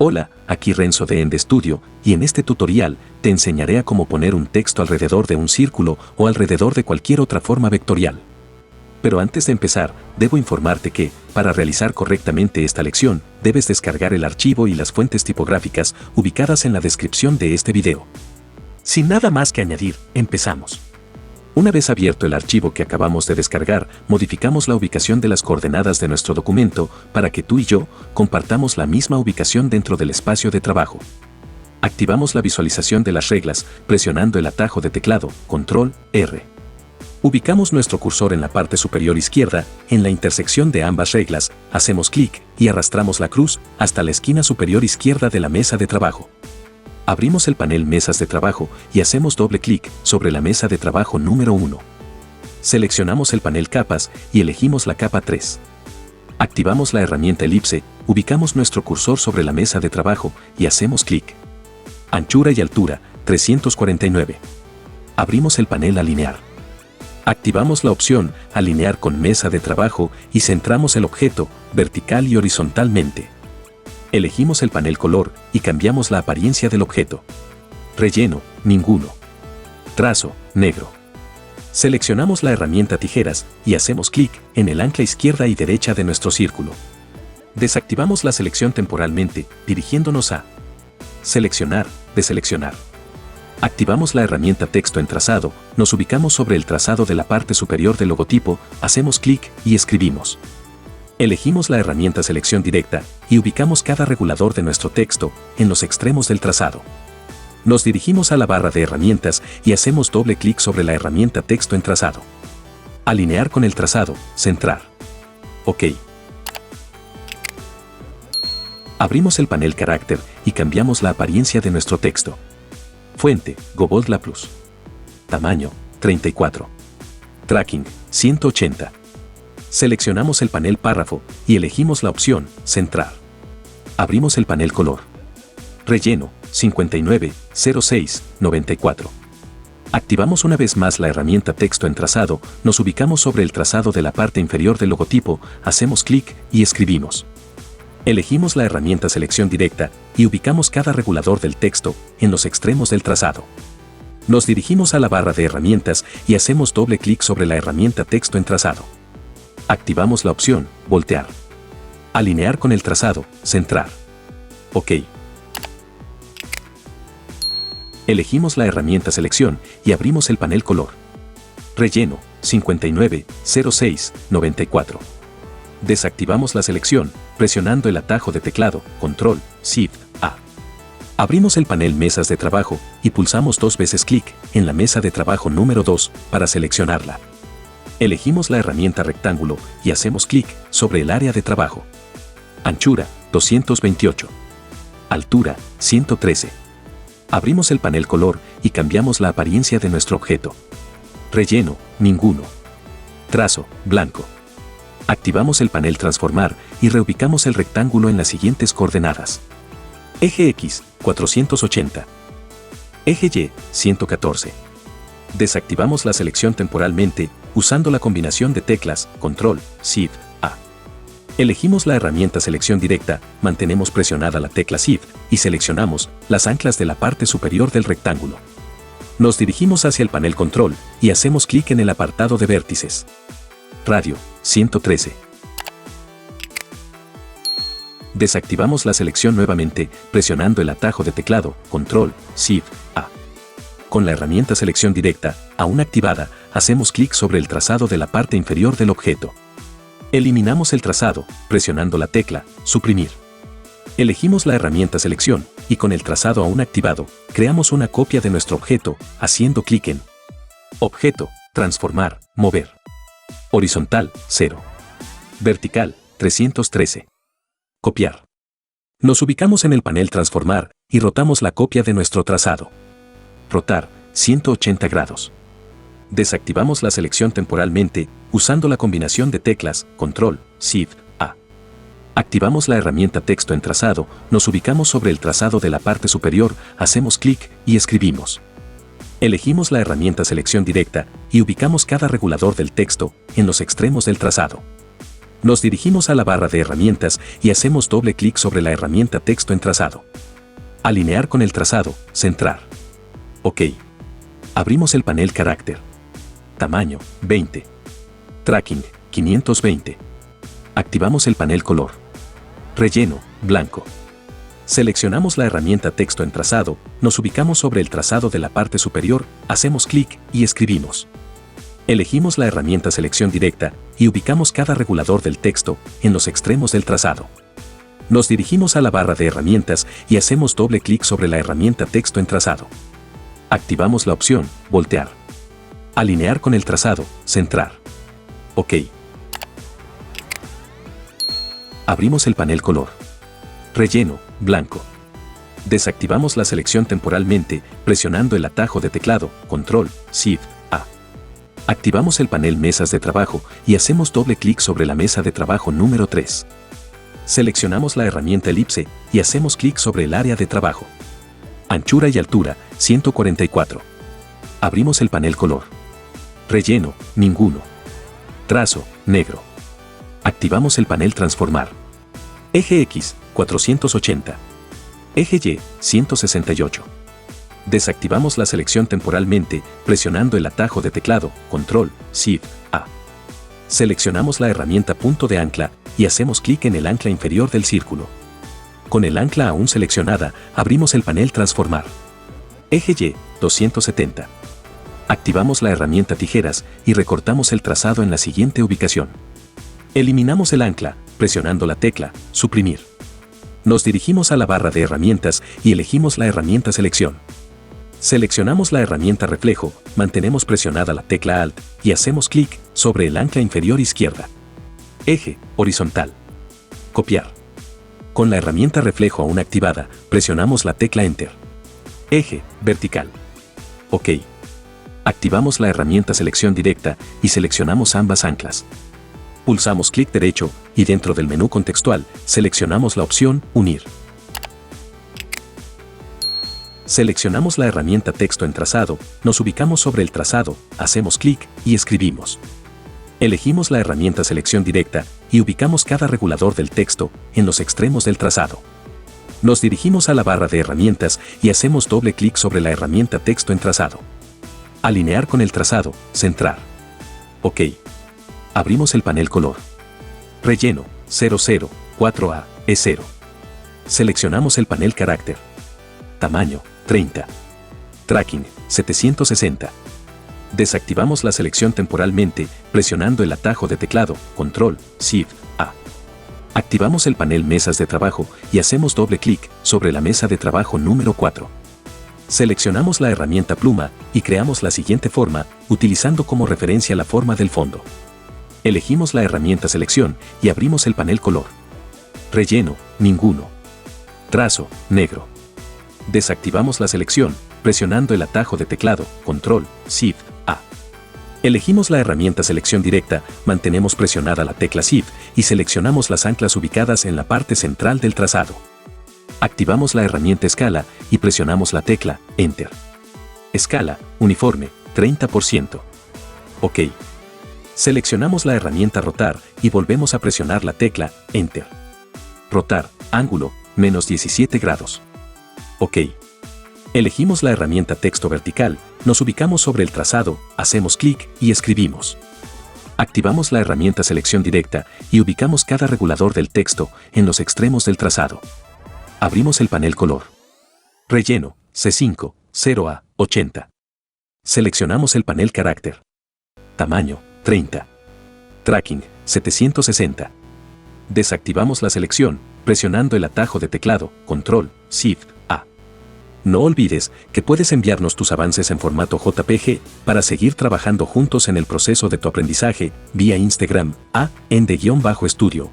Hola, aquí Renzo de Ende Studio, y en este tutorial te enseñaré a cómo poner un texto alrededor de un círculo o alrededor de cualquier otra forma vectorial. Pero antes de empezar, debo informarte que, para realizar correctamente esta lección, debes descargar el archivo y las fuentes tipográficas ubicadas en la descripción de este video. Sin nada más que añadir, empezamos. Una vez abierto el archivo que acabamos de descargar, modificamos la ubicación de las coordenadas de nuestro documento para que tú y yo compartamos la misma ubicación dentro del espacio de trabajo. Activamos la visualización de las reglas presionando el atajo de teclado Control R. Ubicamos nuestro cursor en la parte superior izquierda, en la intersección de ambas reglas, hacemos clic y arrastramos la cruz hasta la esquina superior izquierda de la mesa de trabajo. Abrimos el panel Mesas de Trabajo y hacemos doble clic sobre la mesa de trabajo número 1. Seleccionamos el panel Capas y elegimos la capa 3. Activamos la herramienta Elipse, ubicamos nuestro cursor sobre la mesa de trabajo y hacemos clic. Anchura y altura, 349. Abrimos el panel Alinear. Activamos la opción Alinear con mesa de trabajo y centramos el objeto vertical y horizontalmente. Elegimos el panel Color y cambiamos la apariencia del objeto. Relleno, ninguno. Trazo, negro. Seleccionamos la herramienta Tijeras y hacemos clic en el ancla izquierda y derecha de nuestro círculo. Desactivamos la selección temporalmente, dirigiéndonos a Seleccionar, deseleccionar. Activamos la herramienta Texto en trazado, nos ubicamos sobre el trazado de la parte superior del logotipo, hacemos clic y escribimos. Elegimos la herramienta Selección directa y ubicamos cada regulador de nuestro texto en los extremos del trazado. Nos dirigimos a la barra de herramientas y hacemos doble clic sobre la herramienta Texto en trazado. Alinear con el trazado, centrar. OK. Abrimos el panel Carácter y cambiamos la apariencia de nuestro texto. Fuente, Gobold Laplus. Tamaño, 34. Tracking, 180. Seleccionamos el panel Párrafo y elegimos la opción Centrar. Abrimos el panel Color. Relleno, 59, 06, 94. Activamos una vez más la herramienta Texto en trazado, nos ubicamos sobre el trazado de la parte inferior del logotipo, hacemos clic y escribimos. Elegimos la herramienta Selección directa y ubicamos cada regulador del texto en los extremos del trazado. Nos dirigimos a la barra de herramientas y hacemos doble clic sobre la herramienta Texto en trazado. Activamos la opción Voltear. Alinear con el trazado, centrar. OK. Elegimos la herramienta Selección y abrimos el panel Color. Relleno, 59, 06, 94. Desactivamos la selección, presionando el atajo de teclado Control, Shift, A. Abrimos el panel Mesas de Trabajo y pulsamos dos veces clic en la mesa de trabajo número 2 para seleccionarla. Elegimos la herramienta Rectángulo y hacemos clic sobre el área de trabajo. Anchura, 228. Altura, 113. Abrimos el panel Color y cambiamos la apariencia de nuestro objeto. Relleno, ninguno. Trazo, blanco. Activamos el panel Transformar y reubicamos el rectángulo en las siguientes coordenadas. Eje X, 480. Eje Y, 114. Desactivamos la selección temporalmente usando la combinación de teclas Control, Shift, A. Elegimos la herramienta Selección directa, mantenemos presionada la tecla Shift y seleccionamos las anclas de la parte superior del rectángulo. Nos dirigimos hacia el panel Control y hacemos clic en el apartado de vértices. Radio, 113. Desactivamos la selección nuevamente presionando el atajo de teclado Control, Shift, A. Con la herramienta Selección directa, aún activada, hacemos clic sobre el trazado de la parte inferior del objeto. Eliminamos el trazado, presionando la tecla Suprimir. Elegimos la herramienta Selección y con el trazado aún activado, creamos una copia de nuestro objeto, haciendo clic en Objeto, Transformar, Mover. Horizontal, 0. Vertical, 313. Copiar. Nos ubicamos en el panel Transformar y rotamos la copia de nuestro trazado. Rotar, 180 grados. Desactivamos la selección temporalmente usando la combinación de teclas Control, Shift, A. Activamos la herramienta Texto en trazado, nos ubicamos sobre el trazado de la parte superior, hacemos clic y escribimos. Elegimos la herramienta Selección directa y ubicamos cada regulador del texto en los extremos del trazado. Nos dirigimos a la barra de herramientas y hacemos doble clic sobre la herramienta texto en trazado. Alinear con el trazado, centrar. OK. Abrimos el panel carácter. Tamaño, 20. Tracking, 520. Activamos el panel color. Relleno, blanco. Seleccionamos la herramienta texto en trazado, nos ubicamos sobre el trazado de la parte superior, hacemos clic y escribimos. Elegimos la herramienta selección directa y ubicamos cada regulador del texto en los extremos del trazado. Nos dirigimos a la barra de herramientas y hacemos doble clic sobre la herramienta texto en trazado. Activamos la opción voltear. Alinear con el trazado, centrar. OK. Abrimos el panel color. Relleno, blanco. Desactivamos la selección temporalmente presionando el atajo de teclado, Control, Shift, A. Activamos el panel mesas de trabajo y hacemos doble clic sobre la mesa de trabajo número 3. Seleccionamos la herramienta elipse y hacemos clic sobre el área de trabajo. Anchura y altura, 144. Abrimos el panel color. Relleno, ninguno. Trazo, negro. Activamos el panel transformar. Eje X, 480. Eje Y, 168. Desactivamos la selección temporalmente presionando el atajo de teclado, Control, Shift, A. Seleccionamos la herramienta punto de ancla y hacemos clic en el ancla inferior del círculo. Con el ancla aún seleccionada, abrimos el panel transformar. Eje Y, 270. Activamos la herramienta tijeras y recortamos el trazado en la siguiente ubicación. Eliminamos el ancla, presionando la tecla, suprimir. Nos dirigimos a la barra de herramientas y elegimos la herramienta selección. Seleccionamos la herramienta reflejo, mantenemos presionada la tecla Alt y hacemos clic sobre el ancla inferior izquierda. Eje, horizontal. Copiar. Con la herramienta reflejo aún activada, presionamos la tecla Enter. Eje, vertical. OK. Activamos la herramienta selección directa y seleccionamos ambas anclas. Pulsamos clic derecho y dentro del menú contextual, seleccionamos la opción Unir. Seleccionamos la herramienta texto en trazado, nos ubicamos sobre el trazado, hacemos clic y escribimos. Elegimos la herramienta selección directa y ubicamos cada regulador del texto en los extremos del trazado. Nos dirigimos a la barra de herramientas y hacemos doble clic sobre la herramienta texto en trazado. Alinear con el trazado, centrar. OK. Abrimos el panel color. Relleno, 00, 4A, E0. Seleccionamos el panel carácter. Tamaño, 30. Tracking, 760. Desactivamos la selección temporalmente presionando el atajo de teclado, Control, Shift, A. Activamos el panel mesas de trabajo y hacemos doble clic sobre la mesa de trabajo número 4. Seleccionamos la herramienta pluma y creamos la siguiente forma, utilizando como referencia la forma del fondo. Elegimos la herramienta selección y abrimos el panel color. Relleno, ninguno. Trazo, negro. Desactivamos la selección, presionando el atajo de teclado, Control, Shift, A. Elegimos la herramienta selección directa, mantenemos presionada la tecla Shift y seleccionamos las anclas ubicadas en la parte central del trazado. Activamos la herramienta escala y presionamos la tecla Enter. Escala, uniforme, 30%. OK. Seleccionamos la herramienta rotar y volvemos a presionar la tecla Enter. Rotar, ángulo, menos 17 grados. OK. Elegimos la herramienta texto vertical, nos ubicamos sobre el trazado, hacemos clic y escribimos. Activamos la herramienta selección directa y ubicamos cada regulador del texto en los extremos del trazado. Abrimos el panel color. Relleno, C5, 0A, 80. Seleccionamos el panel carácter. Tamaño, 30. Tracking, 760. Desactivamos la selección, presionando el atajo de teclado, Control, Shift, A. No olvides que puedes enviarnos tus avances en formato JPG para seguir trabajando juntos en el proceso de tu aprendizaje vía Instagram, @ende_estudio.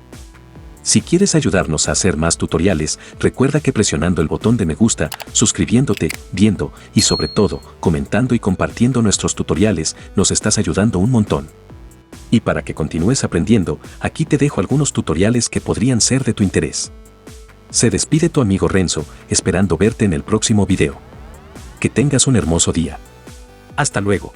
Si quieres ayudarnos a hacer más tutoriales, recuerda que presionando el botón de me gusta, suscribiéndote, viendo y sobre todo, comentando y compartiendo nuestros tutoriales, nos estás ayudando un montón. Y para que continúes aprendiendo, aquí te dejo algunos tutoriales que podrían ser de tu interés. Se despide tu amigo Renzo, esperando verte en el próximo video. Que tengas un hermoso día. Hasta luego.